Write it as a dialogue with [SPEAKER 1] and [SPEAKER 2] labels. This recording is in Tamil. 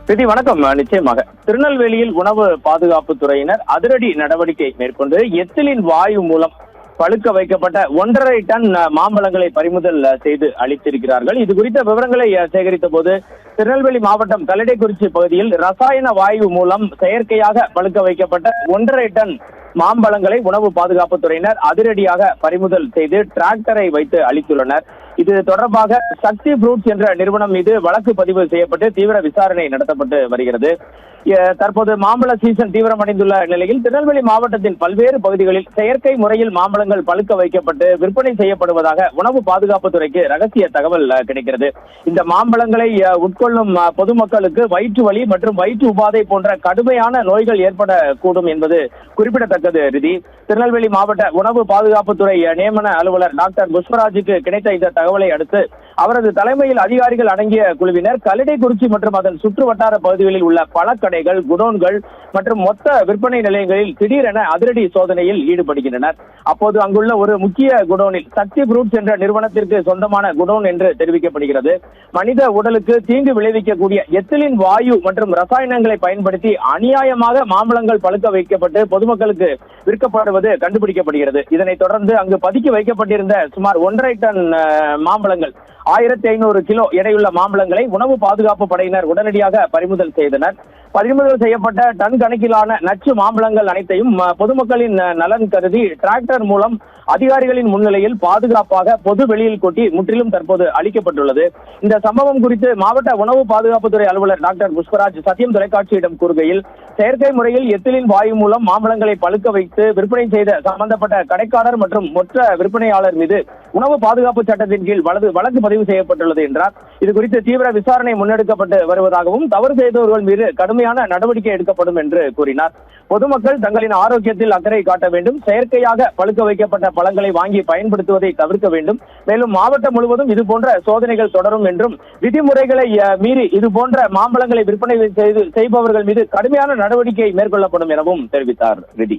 [SPEAKER 1] பிரதி வணக்கம். நிச்சயமாக திருநெல்வேலியில் உணவு பாதுகாப்பு துறையினர் அதிரடி நடவடிக்கை மேற்கொண்டு எத்திலின் வாயு மூலம் பழுக்க வைக்கப்பட்ட 1.5 டன் மாம்பழங்களை பறிமுதல் செய்து அளித்திருக்கிறார்கள். இது குறித்த விவரங்களை சேகரித்த போது திருநெல்வேலி மாவட்டம் கல்லடைக்குறிச்சி பகுதியில் ரசாயன வாயு மூலம் செயற்கையாக பழுக்க வைக்கப்பட்ட 1.5 டன் மாம்பழங்களை உணவு பாதுகாப்பு துறையினர் அதிரடியாக பறிமுதல் செய்து டிராக்டரை வைத்து அளித்துள்ளனர். இது தொடர்பாக சக்தி ஃப்ரூட்ஸ் என்ற நிறுவனம் மீது வழக்கு பதிவு செய்யப்பட்டு தீவிர விசாரணை நடத்தப்பட்டு வருகிறது. தற்போது மாம்பழ சீசன் தீவிரமடைந்துள்ள நிலையில் திருநெல்வேலி மாவட்டத்தின் பல்வேறு பகுதிகளில் செயற்கை முறையில் மாம்பழங்கள் பழுக்க வைக்கப்பட்டு விற்பனை செய்யப்படுவதாக உணவு பாதுகாப்பு துறைக்கு ரகசிய தகவல் கிடைக்கிறது. இந்த மாம்பழங்களை உட்கொள்ளும் பொதுமக்களுக்கு வயிற்று வலி மற்றும் வயிற்று உபாதை போன்ற கடுமையான நோய்கள் ஏற்படக்கூடும் என்பது குறிப்பிடத்தக்கது. ரிதி, திருநெல்வேலி மாவட்ட உணவு பாதுகாப்புத்துறை நியமன அலுவலர் டாக்டர் புஷ்பராஜுக்கு கிடைத்த இந்த தகவலை அடுத்து அவரது தலைமையில் அதிகாரிகள் அடங்கிய குழுவினர் கல்லடைக்குறிச்சி மற்றும் அதன் சுற்று வட்டார பகுதிகளில் உள்ள பழக்கடைகள், குடோன்கள் மற்றும் மொத்த விற்பனை நிலையங்களில் திடீரென அதிரடி சோதனையில் ஈடுபடுகின்றனர். அப்போது அங்குள்ள ஒரு முக்கிய குடோனில் சக்தி ஃப்ரூட்ஸ் என்ற நிறுவனத்திற்கு சொந்தமான குடோன் என்று தெரிவிக்கப்படுகிறது. மனித உடலுக்கு தீங்கு விளைவிக்கக்கூடிய எத்திலின் வாயு மற்றும் ரசாயனங்களை பயன்படுத்தி அநியாயமாக மாம்பழங்கள் பழுக்க வைக்கப்பட்டு பொதுமக்களுக்கு விற்கப்படுவது கண்டுபிடிக்கப்படுகிறது. இதனைத் தொடர்ந்து அங்கு பதுக்கி வைக்கப்பட்டிருந்த சுமார் 1.5 டன் மாம்பழங்கள் 1500 கிலோ எடையுள்ள மாம்பழங்களை உணவு பாதுகாப்பு படையினர் உடனடியாக பறிமுதல் செய்தனர். பறிமுதல் செய்யப்பட்ட டன் கணக்கிலான நச்சு மாம்பழங்கள் அனைத்தையும் பொதுமக்களின் நலன் கருதி டிராக்டர் மூலம் அதிகாரிகளின் முன்னிலையில் பாதுகாப்பாக பொது வெளியில் கொட்டி முற்றிலும் தற்போது அளிக்கப்பட்டுள்ளது. இந்த சம்பவம் குறித்து மாவட்ட உணவு பாதுகாப்புத்துறை அலுவலர் டாக்டர் புஷ்பராஜ் சத்தியம் தொலைக்காட்சியிடம் கூறுகையில், செயற்கை முறையில் எத்திலின் வாயு மூலம் மாம்பழங்களை பழுக்க வைத்து விற்பனை செய்த சம்பந்தப்பட்ட கடைக்காரர் மற்றும் மொத்த விற்பனையாளர் மீது உணவு பாதுகாப்பு சட்டத்தின் கீழ் வழக்கு பதிவு செய்யப்பட்டுள்ளது என்றார். இது குறித்து தீவிர விசாரணை முன்னெடுக்கப்பட்டு வருவதாகவும் தவறு செய்தவர்கள் மீது கடுமையான நடவடிக்கை எடுக்கப்படும் என்று கூறினார். பொதுமக்கள் தங்களின் ஆரோக்கியத்தில் அக்கறை காட்ட வேண்டும், செயற்கையாக பழுக்க வைக்கப்பட்ட பழங்களை வாங்கி பயன்படுத்துவதை தவிர்க்க வேண்டும். மேலும் மாவட்டம் முழுவதும் இதுபோன்ற சோதனைகள் தொடரும் என்றும் விதிமுறைகளை மீறி இதுபோன்ற மாம்பழங்களை விற்பனை செய்பவர்கள் மீது கடுமையான நடவடிக்கை மேற்கொள்ளப்படும் எனவும் தெரிவித்தார். ரிதி.